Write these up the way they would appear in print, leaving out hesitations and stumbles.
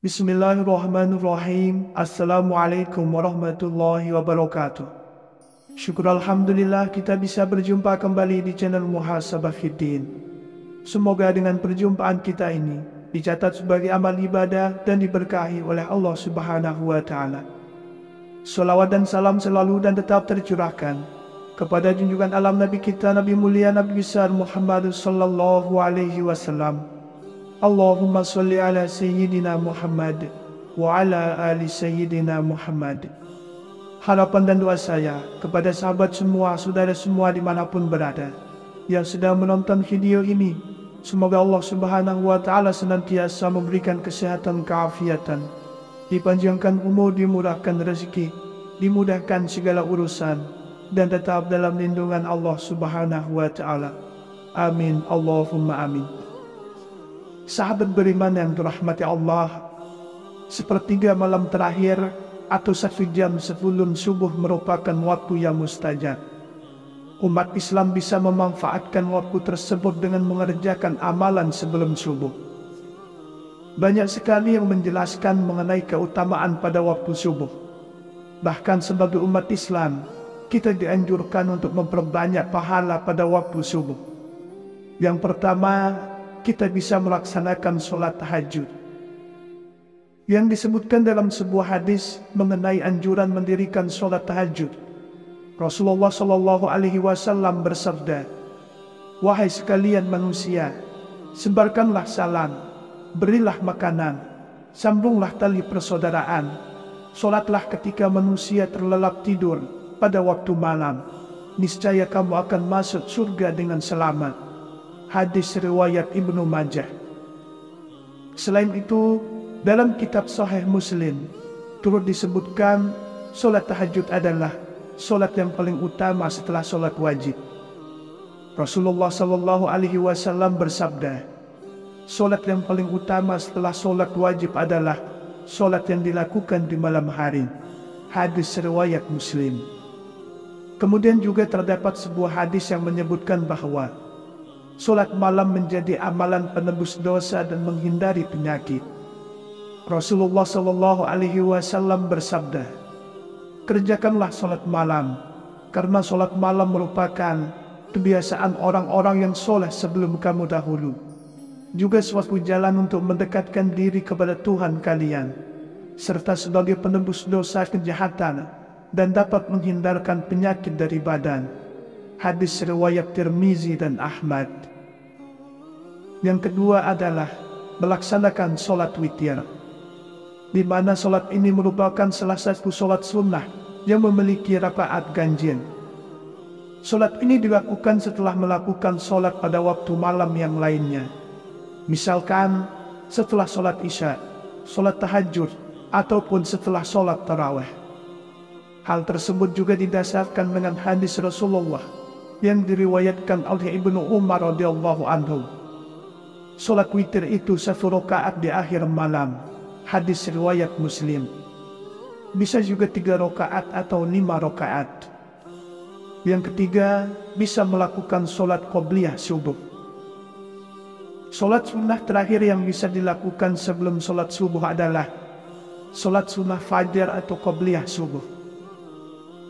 Bismillahirrahmanirrahim. Assalamualaikum warahmatullahi wabarakatuh. Syukur Alhamdulillah kita bisa berjumpa kembali di channel Muhasabah Fiddin. Semoga dengan perjumpaan kita ini dicatat sebagai amal ibadah dan diberkahi oleh Allah Subhanahu wa Ta'ala. Salawat dan salam selalu dan tetap tercurahkan kepada junjungan alam Nabi kita, Nabi mulia Nabi besar Muhammad sallallahu alaihi wasallam. Allahumma salli ala Sayyidina Muhammad wa ala ali Sayyidina Muhammad. Harapan dan doa saya kepada sahabat semua, saudara semua dimanapun berada yang sedang menonton video ini, semoga Allah Subhanahu wa Ta'ala senantiasa memberikan kesehatan, keafiatan, dipanjangkan umur, dimurahkan rezeki, dimudahkan segala urusan, dan tetap dalam lindungan Allah Subhanahu wa Ta'ala. Amin, Allahumma amin. Sahabat beriman yang dirahmati Allah, sepertiga malam terakhir atau 1 jam sebelum subuh merupakan waktu yang mustajab. Umat Islam bisa memanfaatkan waktu tersebut dengan mengerjakan amalan sebelum subuh. Banyak sekali yang menjelaskan mengenai keutamaan pada waktu subuh. Bahkan sebagai umat Islam, kita dianjurkan untuk memperbanyak pahala pada waktu subuh. Yang pertama, kita bisa melaksanakan sholat tahajud. Yang disebutkan dalam sebuah hadis mengenai anjuran mendirikan sholat tahajud. Rasulullah Shallallahu Alaihi Wasallam bersabda, "Wahai sekalian manusia, sebarkanlah salam, berilah makanan, sambunglah tali persaudaraan, sholatlah ketika manusia terlelap tidur pada waktu malam, niscaya kamu akan masuk surga dengan selamat." Hadis riwayat Ibnu Majah. Selain itu, dalam kitab Sahih Muslim turut disebutkan sholat tahajud adalah sholat yang paling utama setelah sholat wajib. Rasulullah Shallallahu Alaihi Wasallam bersabda, sholat yang paling utama setelah sholat wajib adalah sholat yang dilakukan di malam hari. Hadis riwayat Muslim. Kemudian juga terdapat sebuah hadis yang menyebutkan bahwa sholat malam menjadi amalan penebus dosa dan menghindari penyakit. Rasulullah Shallallahu Alaihi Wasallam bersabda, "Kerjakanlah sholat malam, karena sholat malam merupakan kebiasaan orang-orang yang soleh sebelum kamu dahulu. Juga suatu jalan untuk mendekatkan diri kepada Tuhan kalian, serta sebagai penebus dosa kejahatan dan dapat menghindarkan penyakit dari badan." Hadis riwayat Tirmizi dan Ahmad. Yang kedua adalah melaksanakan sholat witir, di mana sholat ini merupakan salah satu sholat sunnah yang memiliki rakaat ganjil. Sholat ini dilakukan setelah melakukan sholat pada waktu malam yang lainnya, misalkan setelah sholat isya, sholat tahajud, ataupun setelah sholat tarawih. Hal tersebut juga didasarkan dengan hadis Rasulullah yang diriwayatkan oleh Ibnu Umar radhiyallahu anhu. Sholat witir itu 1 rakaat di akhir malam. Hadis riwayat Muslim. Bisa juga 3 rakaat atau 5 rakaat. Yang ketiga, bisa melakukan sholat qobliyah subuh. Sholat sunnah terakhir yang bisa dilakukan sebelum sholat subuh adalah sholat sunnah fajar atau qobliyah subuh.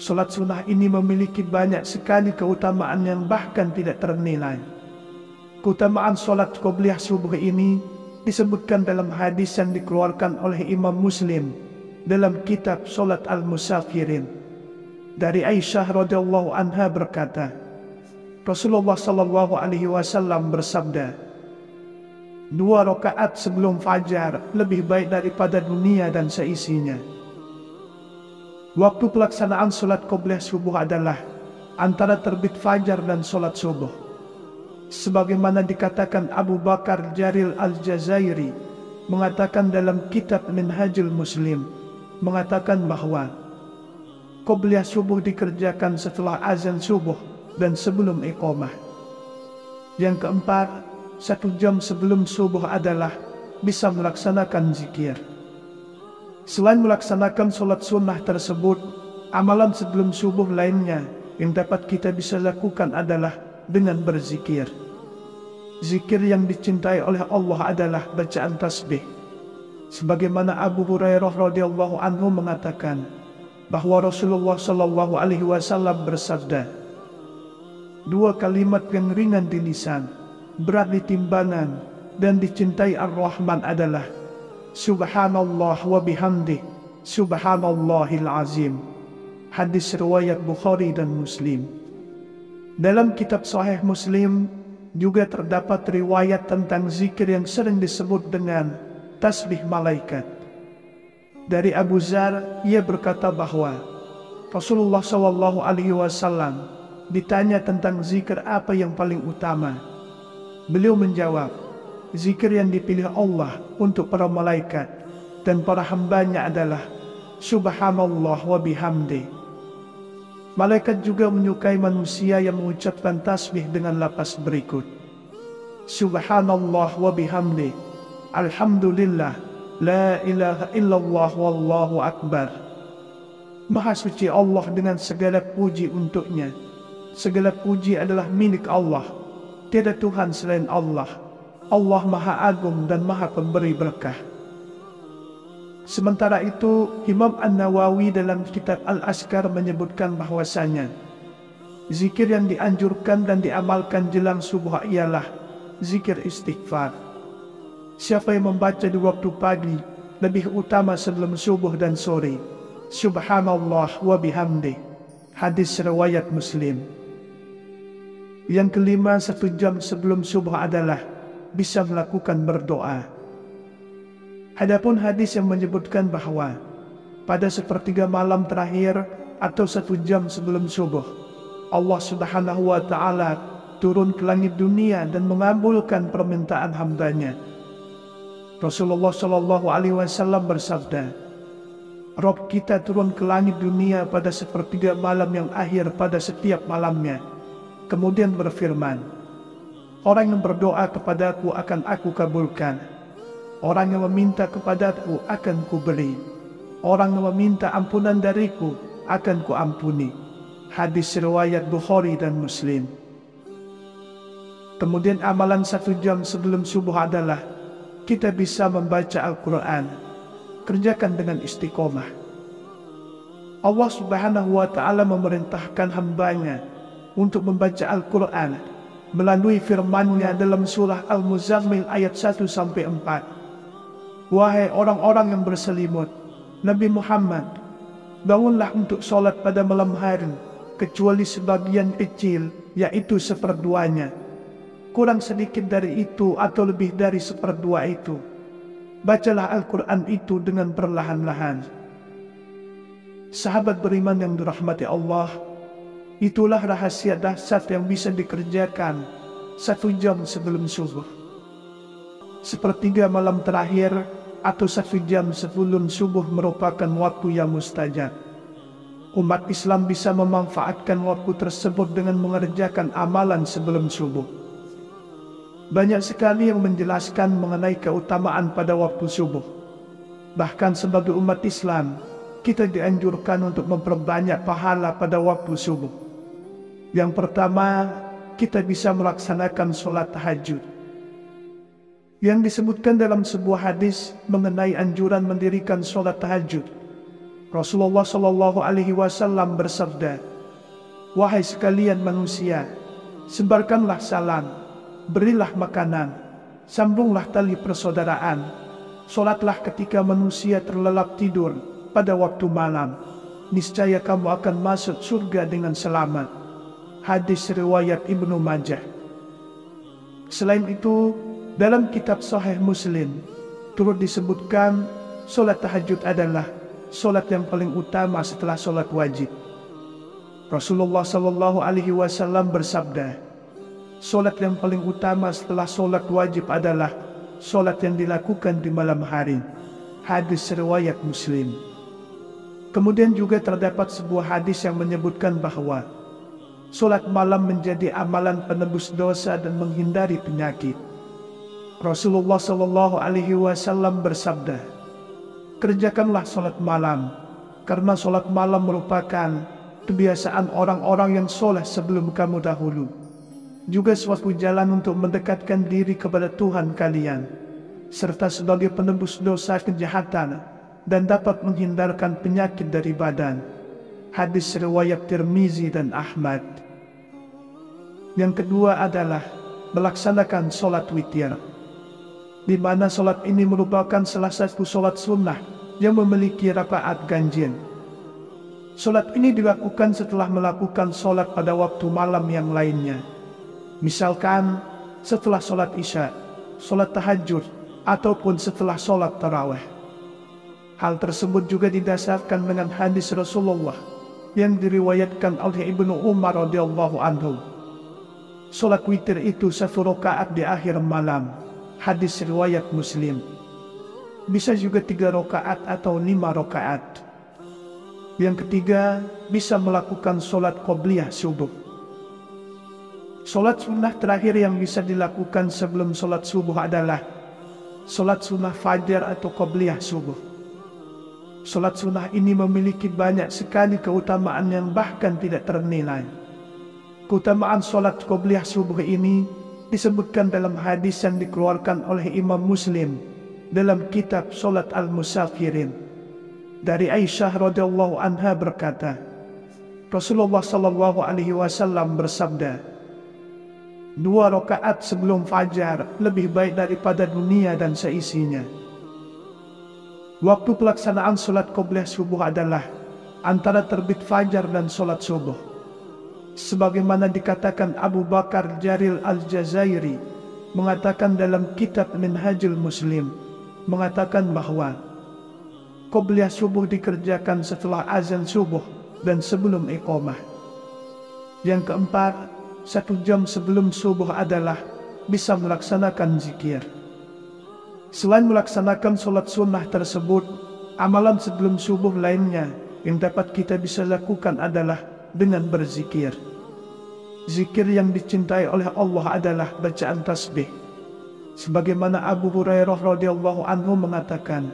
Sholat sunnah ini memiliki banyak sekali keutamaan yang bahkan tidak ternilai. Keutamaan sholat qobliyah subuh ini disebutkan dalam hadis yang dikeluarkan oleh Imam Muslim dalam kitab Sholat Al-Musafirin. Dari Aisyah radhiyallahu anha berkata, Rasulullah Shallallahu Alaihi Wasallam bersabda, 2 rakaat sebelum fajar lebih baik daripada dunia dan seisinya. Waktu pelaksanaan sholat qobliyah subuh adalah antara terbit fajar dan sholat subuh. Sebagaimana dikatakan Abu Bakar Jaril Al-Jazairi mengatakan dalam kitab Minhajul Muslim, mengatakan bahwa qobliyah subuh dikerjakan setelah azan subuh dan sebelum iqamah. Yang keempat, 1 jam sebelum subuh adalah bisa melaksanakan zikir. Selain melaksanakan sholat sunnah tersebut, amalan sebelum subuh lainnya yang dapat kita bisa lakukan adalah dengan berzikir. Zikir yang dicintai oleh Allah adalah bacaan tasbih. Sebagaimana Abu Hurairah radhiyallahu anhu mengatakan bahwa Rasulullah shallallahu alaihi wasallam bersabda, 2 kalimat yang ringan di lisan, berat di timbangan, dan dicintai Ar-Rahman adalah Subhanallah wa bihamdih, Subhanallahil azim. Hadis riwayat Bukhari dan Muslim. Dalam kitab Sahih Muslim juga terdapat riwayat tentang zikir yang sering disebut dengan tasbih malaikat. Dari Abu Dzar, ia berkata bahwa Rasulullah SAW ditanya tentang zikir apa yang paling utama. Beliau menjawab, zikir yang dipilih Allah untuk para malaikat dan para hambanya adalah Subhanallah wa bihamdi. Malaikat juga menyukai manusia yang mengucapkan tasbih dengan lafaz berikut, Subhanallah wa bihamdi, Alhamdulillah, la ilaha illallah wallahu akbar. Maha suci Allah dengan segala puji untuknya. Segala puji adalah milik Allah. Tiada Tuhan selain Allah. Allah Maha Agung dan Maha Pemberi berkah. Sementara itu, Imam An-Nawawi dalam kitab Al-Azkar menyebutkan bahwasanya zikir yang dianjurkan dan diamalkan jelang subuh ialah zikir istighfar. Siapa yang membaca di waktu pagi, lebih utama sebelum subuh dan sore, Subhanallah wa bihamdih. Hadis riwayat Muslim. Yang kelima, 1 jam sebelum subuh adalah bisa melakukan berdoa. Adapun hadis yang menyebutkan bahwa pada 1/3 malam terakhir atau 1 jam sebelum subuh, Allah Subhanahu wa Ta'ala turun ke langit dunia dan mengabulkan permintaan hambanya. Rasulullah Shallallahu Alaihi Wasallam bersabda, Rob kita turun ke langit dunia pada 1/3 malam yang akhir pada setiap malamnya, kemudian berfirman, orang yang berdoa kepadaku akan aku kabulkan. Orang yang meminta kepadaku akan kuberi. Orang yang meminta ampunan dariku akan kuampuni. Hadis riwayat Bukhari dan Muslim. Kemudian amalan 1 jam sebelum subuh adalah kita bisa membaca Al-Quran. Kerjakan dengan istiqomah. Allah Subhanahu wa Ta'ala memerintahkan hambanya untuk membaca Al-Quran melalui firman-Nya dalam surah Al-Muzammil ayat 1-4. Wahai orang-orang yang berselimut, Nabi Muhammad, bangunlah untuk sholat pada malam hari, kecuali sebagian kecil, yaitu 1/2-nya. Kurang sedikit dari itu atau lebih dari 1/2 itu. Bacalah Al-Quran itu dengan perlahan-lahan. Sahabat beriman yang dirahmati Allah, itulah rahasia dahsyat yang bisa dikerjakan 1 jam sebelum subuh. 1/3 malam terakhir atau 1 jam sebelum subuh merupakan waktu yang mustajab. Umat Islam bisa memanfaatkan waktu tersebut dengan mengerjakan amalan sebelum subuh. Banyak sekali yang menjelaskan mengenai keutamaan pada waktu subuh. Bahkan sebagai umat Islam, kita dianjurkan untuk memperbanyak pahala pada waktu subuh. Yang pertama, kita bisa melaksanakan sholat tahajud. Yang disebutkan dalam sebuah hadis mengenai anjuran mendirikan sholat tahajud. Rasulullah Shallallahu Alaihi Wasallam bersabda, wahai sekalian manusia, sebarkanlah salam, berilah makanan, sambunglah tali persaudaraan, sholatlah ketika manusia terlelap tidur pada waktu malam, niscaya kamu akan masuk surga dengan selamat. Hadis riwayat Ibnu Majah. Selain itu, dalam kitab Sahih Muslim turut disebutkan sholat tahajud adalah sholat yang paling utama setelah sholat wajib. Rasulullah Shallallahu Alaihi Wasallam bersabda, sholat yang paling utama setelah sholat wajib adalah sholat yang dilakukan di malam hari. Hadis riwayat Muslim. Kemudian juga terdapat sebuah hadis yang menyebutkan bahwa Solat malam menjadi amalan penebus dosa dan menghindari penyakit. Rasulullah Shallallahu Alaihi Wasallam bersabda, kerjakanlah solat malam, karena solat malam merupakan kebiasaan orang-orang yang soleh sebelum kamu dahulu. Juga suatu jalan untuk mendekatkan diri kepada Tuhan kalian, serta sebagai penebus dosa kejahatan dan dapat menghindarkan penyakit dari badan. Hadis riwayat Tirmizi dan Ahmad. Yang kedua adalah melaksanakan solat witir, di mana solat ini merupakan salah satu solat sunnah yang memiliki rakaat ganjil. Solat ini dilakukan setelah melakukan solat pada waktu malam yang lainnya. Misalkan setelah solat isya, solat tahajud, ataupun setelah solat tarawih. Hal tersebut juga didasarkan dengan hadis Rasulullah yang diriwayatkan oleh Ibnu Umar radhiyallahu anhu. Solat witir itu 1 rakaat di akhir malam. Hadis riwayat Muslim. Bisa juga 3 rakaat atau 5 rakaat. Yang ketiga, bisa melakukan solat qobliyah subuh. Solat sunnah terakhir yang bisa dilakukan sebelum solat subuh adalah solat sunnah fajar atau qobliyah subuh. Solat sunnah ini memiliki banyak sekali keutamaan yang bahkan tidak ternilai. Keutamaan solat qobliyah subuh ini disebutkan dalam hadis yang dikeluarkan oleh Imam Muslim dalam kitab Solat Al-Musafirin. Dari Aisyah radhiyallahu anha berkata, Rasulullah Shallallahu Alaihi Wasallam bersabda, 2 rakaat sebelum fajar lebih baik daripada dunia dan seisinya. Waktu pelaksanaan solat qobliyah subuh adalah antara terbit fajar dan solat subuh. Sebagaimana dikatakan Abu Bakar Jaril Al-Jazairi mengatakan dalam kitab Minhajul Muslim, mengatakan bahwa qobliyah subuh dikerjakan setelah azan subuh dan sebelum iqamah. Yang keempat, 1 jam sebelum subuh adalah bisa melaksanakan zikir. Selain melaksanakan solat sunnah tersebut, amalan sebelum subuh lainnya yang dapat kita bisa lakukan adalah dengan berzikir. Zikir yang dicintai oleh Allah adalah bacaan tasbih. Sebagaimana Abu Hurairah radhiyallahu anhu mengatakan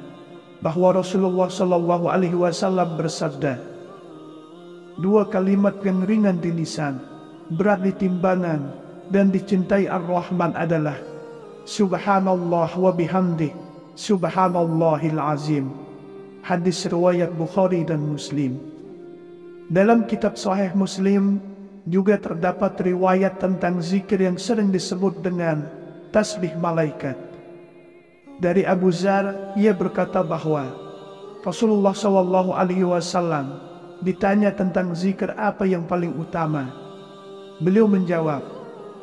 bahwa Rasulullah Shallallahu Alaihi Wasallam bersabda, 2 kalimat yang ringan di lisan, berat di timbangan, dan dicintai Ar-Rahman adalah Subhanallah wa bihamdih, Subhanallahil azim. Hadis riwayat Bukhari dan Muslim. Dalam kitab Sahih Muslim juga terdapat riwayat tentang zikir yang sering disebut dengan tasbih malaikat. Dari Abu Zar, ia berkata bahwa Rasulullah Shallallahu Alaihi Wasallam ditanya tentang zikir apa yang paling utama. Beliau menjawab,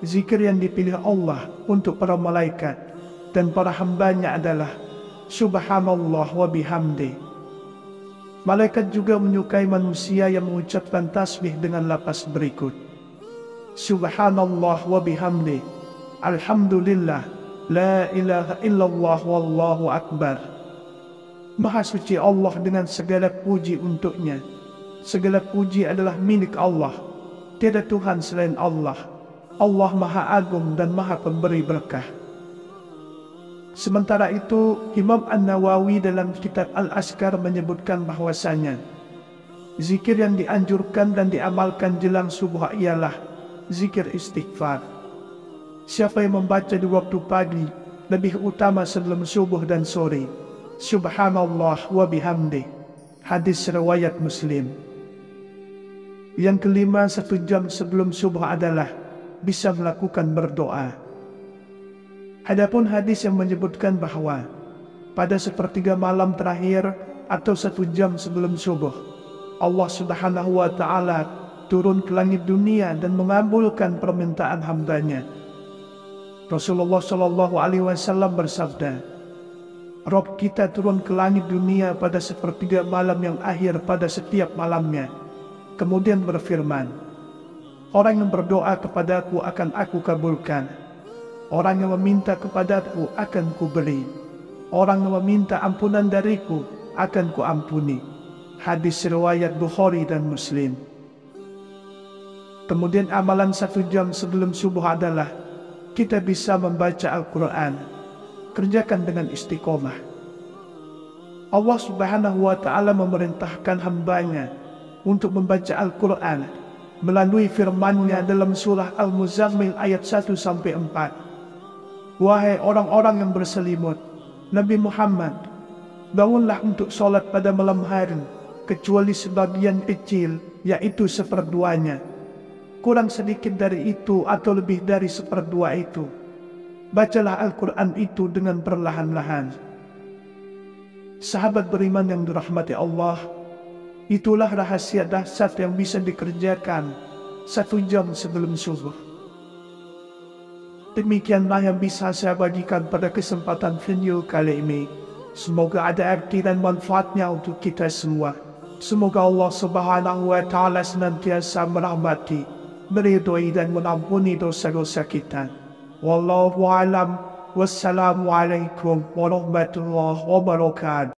zikir yang dipilih Allah untuk para malaikat dan para hambanya adalah Subhanallah wa bihamdi. Malaikat juga menyukai manusia yang mengucapkan tasbih dengan lafaz berikut, Subhanallah wa bihamdi, Alhamdulillah, la ilaha illallah wallahu akbar. Maha suci Allah dengan segala puji untuknya. Segala puji adalah milik Allah. Tiada Tuhan selain Allah. Allah Maha Agung dan Maha Pemberi berkah. Sementara itu, Imam An-Nawawi dalam kitab Al-Azkar menyebutkan bahwasanya zikir yang dianjurkan dan diamalkan jelang subuh ialah zikir istighfar. Siapa yang membaca di waktu pagi lebih utama sebelum subuh dan sore, Subhanallah wa bihamdi. Hadis riwayat Muslim. Yang kelima, 1 jam sebelum subuh adalah bisa melakukan berdoa. Adapun hadis yang menyebutkan bahwa pada 1/3 malam terakhir atau 1 jam sebelum subuh, Allah Subhanahu wa Ta'ala turun ke langit dunia dan mengabulkan permintaan hambanya. Rasulullah Shallallahu Alaihi Wasallam bersabda, Rob kita turun ke langit dunia pada 1/3 malam yang akhir pada setiap malamnya. Kemudian berfirman, orang yang berdoa kepadaku akan aku kabulkan. Orang yang meminta kepadaku akan kuberi. Orang yang meminta ampunan dariku akan kuampuni. Hadis riwayat Bukhari dan Muslim. Kemudian amalan 1 jam sebelum subuh adalah kita bisa membaca Al-Quran. Kerjakan dengan istiqomah. Allah Subhanahu wa Ta'ala memerintahkan hambanya untuk membaca Al-Quran melalui firman-Nya dalam surah Al-Muzammil ayat 1-4. Wahai orang-orang yang berselimut, Nabi Muhammad, bangunlah untuk sholat pada malam hari, kecuali sebagian kecil, yaitu 1/2-nya. Kurang sedikit dari itu atau lebih dari 1/2 itu. Bacalah Al-Quran itu dengan perlahan-lahan. Sahabat beriman yang dirahmati Allah, itulah rahasia dahsyat yang bisa dikerjakan 1 jam sebelum subuh. Demikianlah yang bisa saya bagikan pada kesempatan video kali ini. Semoga ada arti dan manfaatnya untuk kita semua. Semoga Allah Subhanahu wa Ta'ala senantiasa merahmati, meridhoi dan mengampuni dosa-dosa kita. Wallahu a'lam. Wassalamualaikum warahmatullahi wabarakatuh.